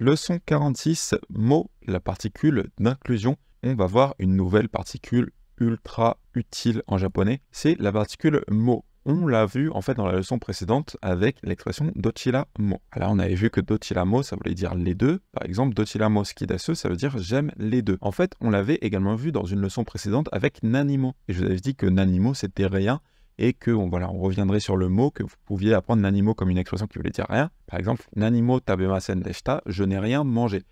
Leçon 46, mots, la particule d'inclusion. On va voir une nouvelle particule ultra utile en japonais, c'est la particule mo. On l'a vu en fait dans la leçon précédente avec l'expression dochira mo. Alors on avait vu que dochira mo ça voulait dire les deux. Par exemple, dochira mo sukidesu ça veut dire j'aime les deux. En fait, on l'avait également vu dans une leçon précédente avec nanimo. Et je vous avais dit que nanimo c'était rien. Et que on reviendrait sur le mot, que vous pouviez apprendre nanimo comme une expression qui voulait dire rien. Par exemple, nanimo tabemasen deshita, je n'ai rien mangé.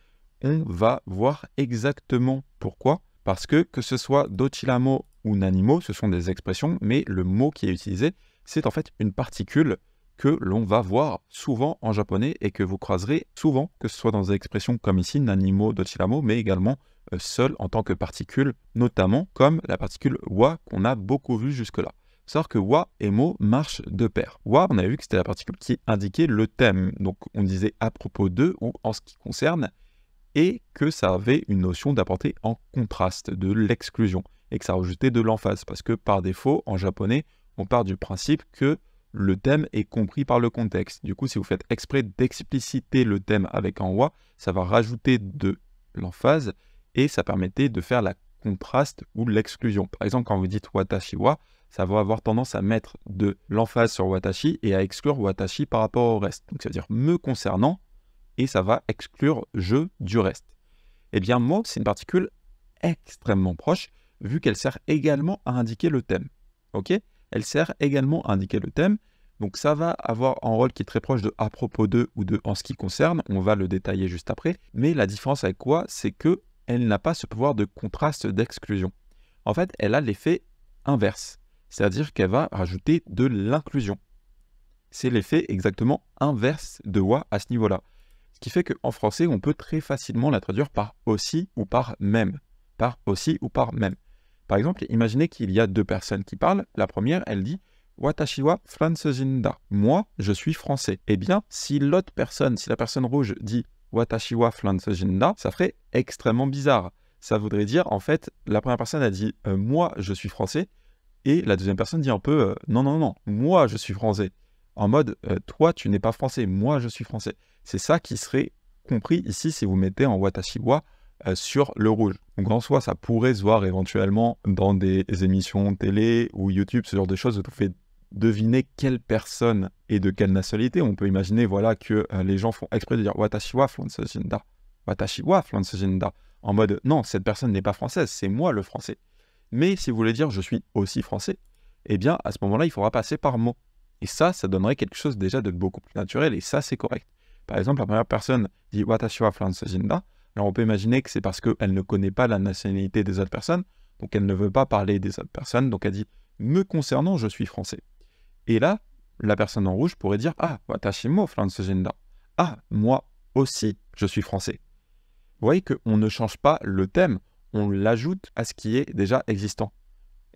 On va voir exactement pourquoi. Parce que ce soit dochiramo ou nanimo, ce sont des expressions, mais le mot qui est utilisé, c'est en fait une particule que l'on va voir souvent en japonais et que vous croiserez souvent, que ce soit dans des expressions comme ici, nanimo, dochiramo, mais également seul en tant que particule, notamment comme la particule wa qu'on a beaucoup vu jusque-là. Sauf que wa et mo marchent de pair. Wa, on avait vu que c'était la particule qui indiquait le thème. Donc on disait à propos de ou en ce qui concerne, et que ça avait une notion d'apporter en contraste, de l'exclusion, et que ça rajoutait de l'emphase. Parce que par défaut, en japonais, on part du principe que le thème est compris par le contexte. Du coup, si vous faites exprès d'expliciter le thème avec un wa, ça va rajouter de l'emphase, et ça permettait de faire la contraste ou l'exclusion. Par exemple, quand vous dites watashi wa, ça va avoir tendance à mettre de l'emphase sur watashi et à exclure watashi par rapport au reste. Donc ça veut dire me concernant, et ça va exclure je du reste. Eh bien, mo, c'est une particule extrêmement proche, vu qu'elle sert également à indiquer le thème. Ok ? Elle sert également à indiquer le thème, donc ça va avoir un rôle qui est très proche de à propos de ou de en ce qui concerne, on va le détailler juste après, mais la différence avec quoi, c'est que elle n'a pas ce pouvoir de contraste d'exclusion. En fait, elle a l'effet inverse, c'est-à-dire qu'elle va rajouter de l'inclusion. C'est l'effet exactement inverse de wa à ce niveau-là. Ce qui fait qu'en français, on peut très facilement la traduire par aussi ou par même. Par aussi ou par même. Par exemple, imaginez qu'il y a deux personnes qui parlent. La première, elle dit « Watashi wa fransujin da ». Moi, je suis français. Eh bien, si l'autre personne, si la personne rouge dit « Watashi wa fransujin da », ça ferait extrêmement bizarre. Ça voudrait dire, en fait, la première personne a dit « Moi, je suis français ». Et la deuxième personne dit un peu non, non, non, moi, je suis français ». En mode toi, tu n'es pas français, moi, je suis français. C'est ça qui serait compris ici si vous mettez en watashi wa sur le rouge. Donc en soi, ça pourrait se voir éventuellement dans des émissions télé ou YouTube, ce genre de choses où on fait deviner quelle personne est de quelle nationalité. On peut imaginer voilà, que les gens font exprès de dire watashi wa fransujin da. Watashi wa fransujin da. En mode non, cette personne n'est pas française, c'est moi le français. Mais si vous voulez dire je suis aussi français, eh bien à ce moment-là, il faudra passer par mo. Et ça donnerait quelque chose déjà de beaucoup plus naturel, et ça, c'est correct. Par exemple, la première personne dit « Watashi wa fransujin da ». Alors, on peut imaginer que c'est parce qu'elle ne connaît pas la nationalité des autres personnes, donc elle ne veut pas parler des autres personnes, donc elle dit « Me concernant, je suis français ». Et là, la personne en rouge pourrait dire « Ah, watashi mo fransujin da ». Ah, moi aussi, je suis français. Vous voyez qu'on ne change pas le thème, on l'ajoute à ce qui est déjà existant.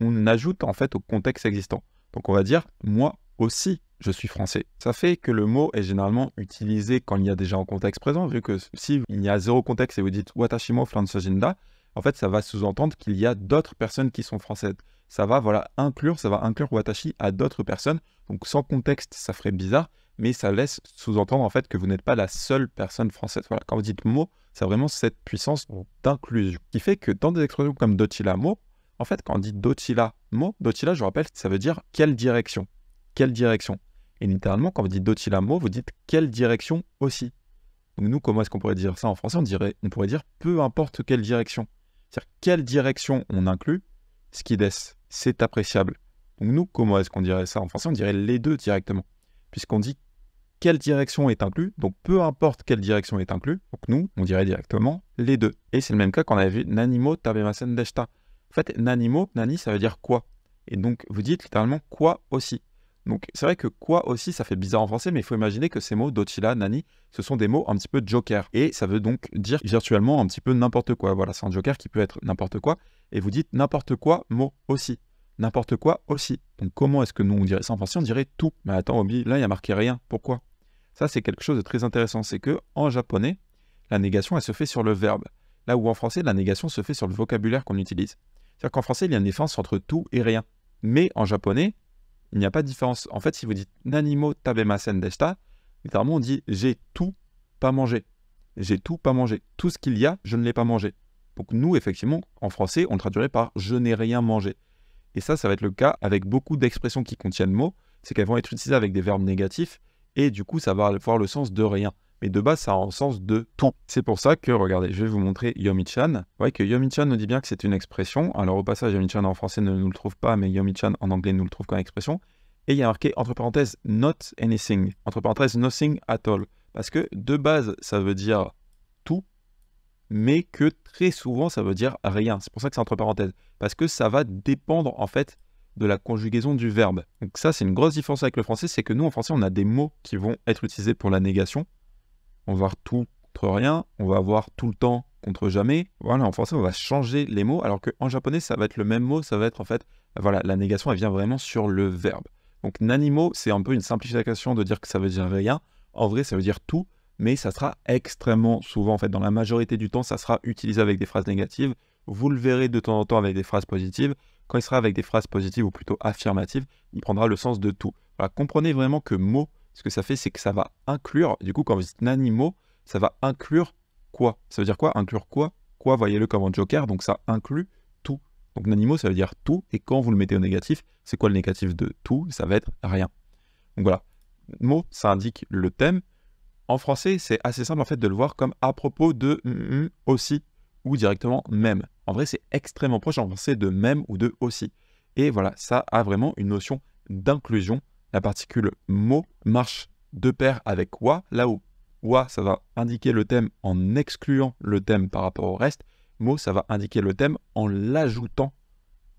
On ajoute en fait au contexte existant. Donc, on va dire « Moi aussi, je suis français ». Ça fait que le mot est généralement utilisé quand il y a déjà un contexte présent, vu que si il y a zéro contexte et vous dites « Watashi mo fransujin da », en fait, ça va sous-entendre qu'il y a d'autres personnes qui sont françaises. Ça va inclure watashi à d'autres personnes. Donc sans contexte, ça ferait bizarre, mais ça laisse sous-entendre en fait que vous n'êtes pas la seule personne française. Voilà, quand vous dites mo, c'est vraiment cette puissance d'inclusion. Qui fait que dans des expressions comme dochira mo, en fait, quand on dit dochira mo, dochira, je vous rappelle, ça veut dire quelle direction. Quelle direction. Et littéralement, quand vous dites dochira mo, vous dites quelle direction aussi. Donc nous, comment est-ce qu'on pourrait dire ça en français? On pourrait dire peu importe quelle direction. C'est-à-dire quelle direction on inclut, skides, c'est appréciable. Donc nous, comment est-ce qu'on dirait ça en français? On dirait les deux directement. Puisqu'on dit quelle direction est inclus, donc peu importe quelle direction est inclus, donc nous, on dirait directement les deux. Et c'est le même cas qu'on avait vu nanimo tabemasen deshita. En fait, nanimo, nani, ça veut dire quoi? Et donc, vous dites littéralement quoi aussi. Donc, c'est vrai que quoi aussi, ça fait bizarre en français, mais il faut imaginer que ces mots, dochira, nani, ce sont des mots un petit peu joker. Et ça veut donc dire virtuellement un petit peu n'importe quoi. Voilà, c'est un joker qui peut être n'importe quoi. Et vous dites n'importe quoi, mot aussi. N'importe quoi aussi. Donc, comment est-ce que nous, on dirait ça en français? On dirait tout. Mais attends, Obi, là, il n'y a marqué rien. Pourquoi? Ça, c'est quelque chose de très intéressant. C'est que en japonais, la négation, elle se fait sur le verbe. Là où en français, la négation se fait sur le vocabulaire qu'on utilise. C'est-à-dire qu'en français, il y a une différence entre tout et rien. Mais en japonais, il n'y a pas de différence. En fait, si vous dites nanimo tabemasen deshita, littéralement, on dit j'ai tout pas mangé. j'ai tout pas mangé. Tout ce qu'il y a, je ne l'ai pas mangé. Donc nous, effectivement, en français, on le traduirait par je n'ai rien mangé. Et ça va être le cas avec beaucoup d'expressions qui contiennent mots, c'est qu'elles vont être utilisées avec des verbes négatifs, et du coup, ça va avoir le sens de rien. Mais de base, ça a un sens de tout. C'est pour ça que, regardez, je vais vous montrer Yomi-chan. Vous voyez que Yomi-chan nous dit bien que c'est une expression. Alors au passage, Yomi-chan en français ne nous le trouve pas, mais Yomi-chan en anglais nous le trouve comme expression. Et il y a marqué entre parenthèses not anything, entre parenthèses nothing at all. Parce que de base, ça veut dire tout, mais que très souvent, ça veut dire rien. C'est pour ça que c'est entre parenthèses. Parce que ça va dépendre, en fait, de la conjugaison du verbe. Donc ça, c'est une grosse différence avec le français, c'est que nous, en français, on a des mots qui vont être utilisés pour la négation. On va avoir tout contre rien, on va avoir tout le temps contre jamais. Voilà, en français, on va changer les mots, alors qu'en japonais, ça va être le même mot, ça va être, en fait, voilà, la négation, elle vient vraiment sur le verbe. Donc nanimo, c'est un peu une simplification de dire que ça veut dire rien. En vrai, ça veut dire tout, mais ça sera extrêmement souvent, en fait, dans la majorité du temps, ça sera utilisé avec des phrases négatives. Vous le verrez de temps en temps avec des phrases positives. Quand il sera avec des phrases positives ou plutôt affirmatives, il prendra le sens de tout. Voilà, comprenez vraiment que mot, ce que ça fait, c'est que ça va inclure, du coup, quand vous dites nanimo, ça va inclure quoi? Ça veut dire quoi? Inclure quoi? Quoi, voyez-le comme un joker, donc ça inclut tout. Donc nanimo, ça veut dire tout, et quand vous le mettez au négatif, c'est quoi le négatif de tout? Ça va être rien. Donc voilà, mot, ça indique le thème. En français, c'est assez simple en fait de le voir comme à propos de aussi ou directement même. En vrai, c'est extrêmement proche en français de même ou de aussi. Et voilà, ça a vraiment une notion d'inclusion. La particule mot marche de pair avec wa, là où wa, ça va indiquer le thème en excluant le thème par rapport au reste. Mot, ça va indiquer le thème en l'ajoutant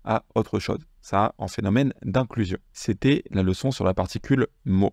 à autre chose. Ça a un phénomène d'inclusion. C'était la leçon sur la particule mot.